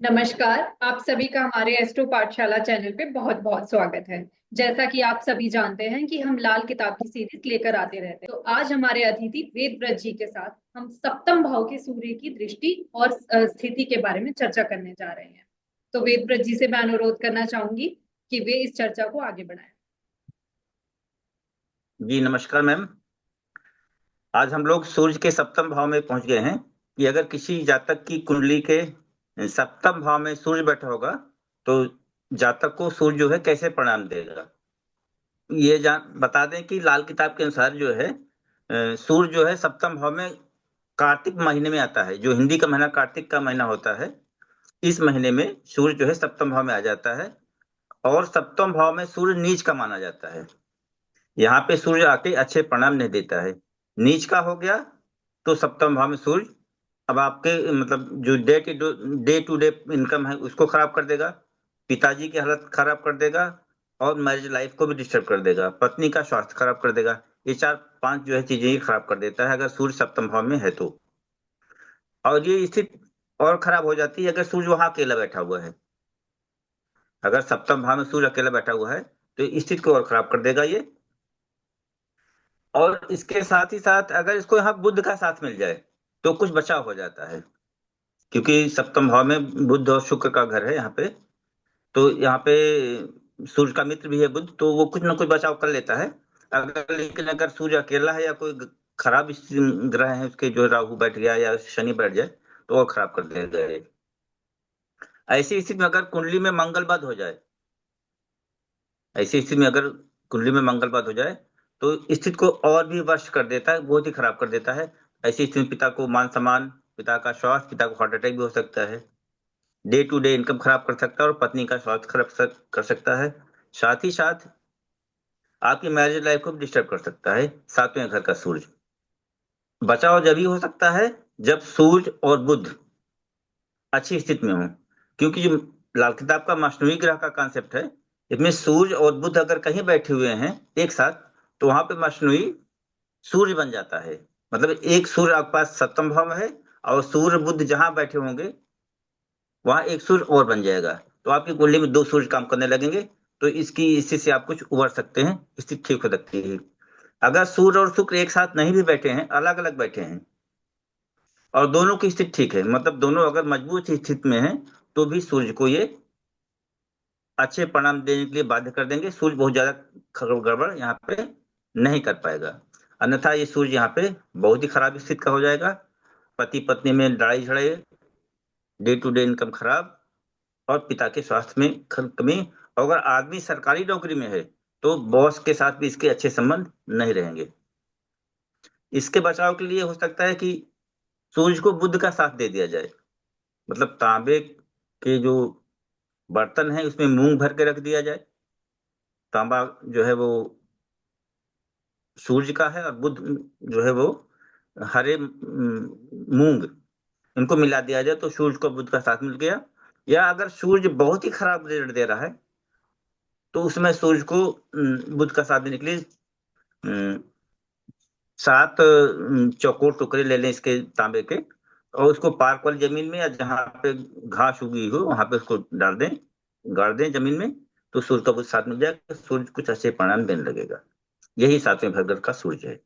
नमस्कार। आप सभी का हमारे एस्ट्रो पाठशाला चैनल पे बहुत बहुत स्वागत है। जैसा कि आप सभी जानते हैं कि हम लाल किताब की सीरीज लेकर आते रहते हैं, तो आज हमारे अतिथि वेदव्रत जी के साथ हम सप्तम भाव के सूर्य की दृष्टि और स्थिति के बारे में चर्चा करने जा रहे हैं। तो वेदव्रत जी से मैं अनुरोध करना चाहूंगी कि वे इस चर्चा को आगे बढ़ाएं। जी नमस्कार मैम। आज हम लोग सूर्य के सप्तम भाव में पहुंच गए हैं कि अगर किसी जातक की कुंडली के सप्तम भाव में सूर्य बैठा होगा तो जातक को सूर्य जो है कैसे परिणाम देगा। ये जान बता दें कि लाल किताब के अनुसार जो है सूर्य जो है सप्तम भाव में कार्तिक महीने में आता है। जो हिंदी का महीना कार्तिक का महीना होता है, इस महीने में सूर्य जो है सप्तम भाव में आ जाता है और सप्तम भाव में सूर्य नीच का माना जाता है। यहाँ पे सूर्य आके अच्छे परिणाम नहीं देता है। नीच का हो गया तो सप्तम भाव में सूर्य अब आपके मतलब जो डे टू डे इनकम है उसको खराब कर देगा, पिताजी की हालत खराब कर देगा और मैरिज लाइफ को भी डिस्टर्ब कर देगा, पत्नी का स्वास्थ्य खराब कर देगा। ये चार पांच जो है चीजें ही खराब कर देता है अगर सूर्य सप्तम भाव में है तो। और ये स्थिति और खराब हो जाती है अगर सूर्य वहां अकेला बैठा हुआ है। अगर सप्तम भाव में सूर्य अकेला बैठा हुआ है तो इस स्थिति को और खराब कर देगा ये। और इसके साथ ही साथ अगर इसको यहाँ बुध का साथ मिल जाए तो कुछ बचाव हो जाता है, क्योंकि सप्तम भाव में बुध और शुक्र का घर है यहाँ पे। तो यहाँ पे सूर्य का मित्र भी है बुध, तो वो कुछ ना कुछ बचाव कर लेता है। अगर लेकिन अगर सूर्य अकेला है या कोई खराब ग्रह है उसके, जो राहु बैठ गया या शनि बैठ जाए तो वो खराब कर देगा ये। ऐसी स्थिति में अगर कुंडली में मंगलबद हो जाए, ऐसी स्थिति में अगर कुंडली में मंगलबद हो जाए तो स्थिति को और भी वर्ष कर देता है, बहुत ही खराब कर देता है। ऐसी स्थिति में पिता को मान सम्मान, पिता का स्वास्थ्य, पिता को हार्ट अटैक भी हो सकता है, डे टू डे इनकम खराब कर सकता है और पत्नी का स्वास्थ्य खराब कर सकता है। साथ ही साथ आपकी मैरिज लाइफ को भी डिस्टर्ब कर सकता है। सातवें घर का सूर्य बचाव जब ही हो सकता है जब सूर्य और बुध अच्छी स्थिति में हो, क्योंकि जो लाल किताब का मसनवी ग्रह का कॉन्सेप्ट है, इसमें सूर्य और बुध अगर कहीं बैठे हुए हैं एक साथ तो वहां पे मसनवी सूर्य बन जाता है। मतलब एक सूर्य आपके पास सप्तम भाव में है और सूर्य बुध जहां बैठे होंगे वहां एक सूर्य और बन जाएगा, तो आपकी कुंडली में दो सूर्य काम करने लगेंगे। तो इसकी स्थिति से आप कुछ उबर सकते हैं, स्थिति ठीक हो सकती है। अगर सूर्य और शुक्र एक साथ नहीं भी बैठे हैं, अलग अलग बैठे हैं और दोनों की स्थिति ठीक है, मतलब दोनों अगर मजबूत स्थिति में है, तो भी सूर्य को ये अच्छे परिणाम देने के लिए बाध्य कर देंगे। सूर्य बहुत ज्यादा गड़बड़ यहाँ पे नहीं कर पाएगा। अन्यथा ये सूर्य यहाँ पे बहुत ही खराब स्थिति का हो जाएगा। पति पत्नी में लड़ाई झगड़े, डे टू डे इनकम खराब और पिता के स्वास्थ्य में कमी। और अगर आदमी सरकारी नौकरी में है तो बॉस के साथ भी इसके अच्छे संबंध नहीं रहेंगे। इसके बचाव के लिए हो सकता है कि सूर्य को बुध का साथ दे दिया जाए। मतलब तांबे के जो बर्तन है उसमें मूंग भर के रख दिया जाए। तांबा जो है वो सूर्य का है और बुध जो है वो हरे मूंग, इनको मिला दिया जाए तो सूर्य को बुध का साथ मिल गया। या अगर सूर्य बहुत ही खराब रिजल्ट दे रहा है तो उसमें सूर्य को बुध का साथ देने के लिए अम, सात चौकोर टुकड़े ले लें इसके तांबे के और उसको पार्क वाली जमीन में या जहाँ पे घास उगी हो वहां पे उसको डाल दें, गाड़ दें जमीन में, तो सूर्य का बुध साथ मिल जाएगा, सूर्य कुछ अच्छे परिणाम देने लगेगा। यही सातवें भरगढ़ का सूर्य है।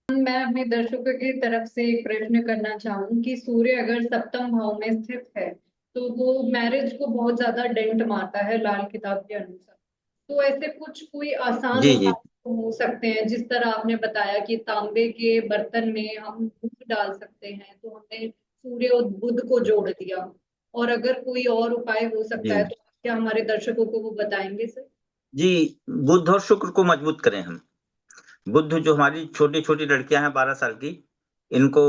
मैं अपने दर्शकों की तरफ से एक प्रश्न करना चाहूँ कि सूर्य अगर सप्तम भाव में स्थित है तो वो मैरिज को बहुत ज्यादा डेंट मारता है लाल किताब के अनुसार। तो ऐसे कुछ कोई आसान जी जी। उपाय हो सकते हैं, जिस तरह आपने बताया कि तांबे के बर्तन में हम दूध डाल सकते हैं, तो हमने सूर्य और बुध को जोड़ दिया। और अगर कोई और उपाय हो सकता है जी तो क्या हमारे दर्शकों को वो बताएंगे सर? जी। बुध और शुक्र को मजबूत करें हम। बुध जो हमारी छोटी छोटी लड़कियां हैं 12 साल की, इनको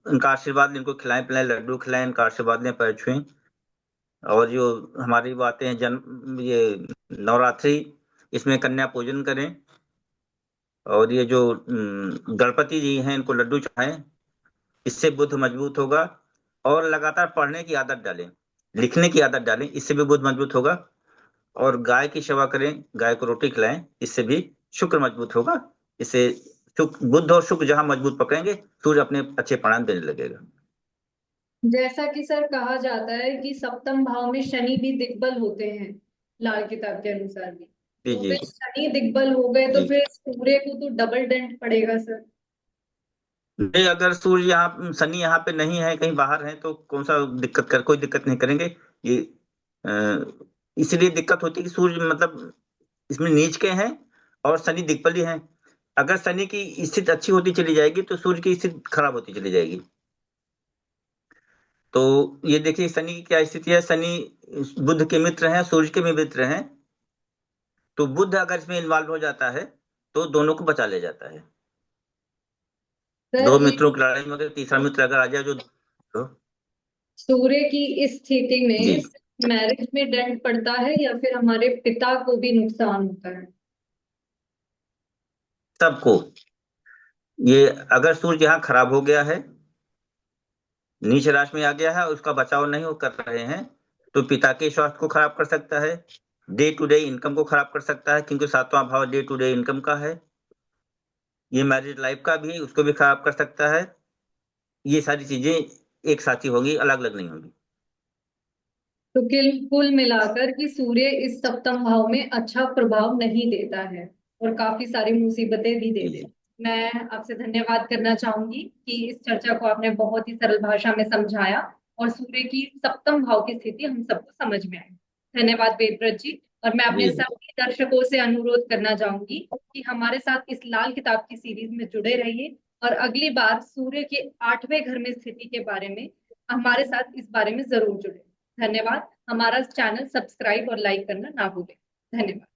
इनका आशीर्वाद, इनको खिलाएं पिलाएं, लड्डू खिलाएं, इनका आशीर्वाद लें, पैर छुएं। और जो हमारी बातें हैं जन्म ये नवरात्रि, इसमें कन्या पूजन करें। और ये जो गणपति जी हैं इनको लड्डू चढ़ाएं, इससे बुध मजबूत होगा। और लगातार पढ़ने की आदत डालें, लिखने की आदत डालें, इससे भी बुध मजबूत होगा। और गाय की सेवा करें, गाय को रोटी खिलाएं, इससे भी शुक्र मजबूत होगा। इससे शुक्र बुध और शुक्र जहां मजबूत पकड़ेंगे सूर्य अपने अच्छे परिणाम देने लगेगा। जैसा कि सर कहा जाता है कि सप्तम भाव में शनि भी दिग्बल होते हैं, लाल किताब के अनुसार भी। जी तो जी अगर शनि दिग्बल हो गए तो जी। फिर सूर्य को तो डबल डेंट पड़ेगा सर। नहीं, अगर सूर्य यहाँ शनि यहाँ पे नहीं है, कहीं बाहर है, तो कौन सा दिक्कत कर, कोई दिक्कत नहीं करेंगे ये। इसलिए दिक्कत होती है कि सूर्य मतलब इसमें नीच के हैं और शनि दिग्बली हैं। अगर शनि की स्थिति अच्छी होती चली जाएगी तो सूर्य की स्थिति खराब होती चली जाएगी। तो ये देखिए शनि की क्या स्थिति है। शनि बुध के मित्र हैं, सूर्य के भी मित्र हैं। तो बुध अगर इसमें इन्वॉल्व हो जाता है तो दोनों को बचा ले जाता है। सर दो मित्रों की लड़ाई में अगर तीसरा मित्र अगर आ जाए जो तो, सूर्य की इस स्थिति जी, में मैरिज में डेंट पड़ता है या फिर हमारे पिता को भी नुकसान होता है? सबको। ये अगर सूर्य यहाँ खराब हो गया है, नीच राशि में आ गया है और उसका बचाव नहीं वो कर रहे हैं, तो पिता के स्वास्थ्य को खराब कर सकता है। डे टू डे इनकम को खराब कर सकता है, क्योंकि सातवां भाव डे टू डे इनकम का है। ये मैरिज लाइफ का भी उसको भी खराब कर सकता है। ये सारी चीजें एक साथ ही होंगी, अलग अलग नहीं होंगी। तो कुल मिलाकर कि सूर्य इस सप्तम भाव में अच्छा प्रभाव नहीं देता है और काफी सारी मुसीबतें भी दे जी देता जी है। मैं आपसे धन्यवाद करना चाहूंगी कि इस चर्चा को आपने बहुत ही सरल भाषा में समझाया और सूर्य की सप्तम भाव की स्थिति हम सबको समझ में आई। धन्यवाद वेदव्रत जी। और मैं अपने जी जी। सभी दर्शकों से अनुरोध करना चाहूंगी कि हमारे साथ इस लाल किताब की सीरीज में जुड़े रहिए और अगली बार सूर्य के 8वें घर में स्थिति के बारे में हमारे साथ इस बारे में जरूर जुड़े। धन्यवाद। हमारा चैनल सब्सक्राइब और लाइक करना ना भूलें। धन्यवाद।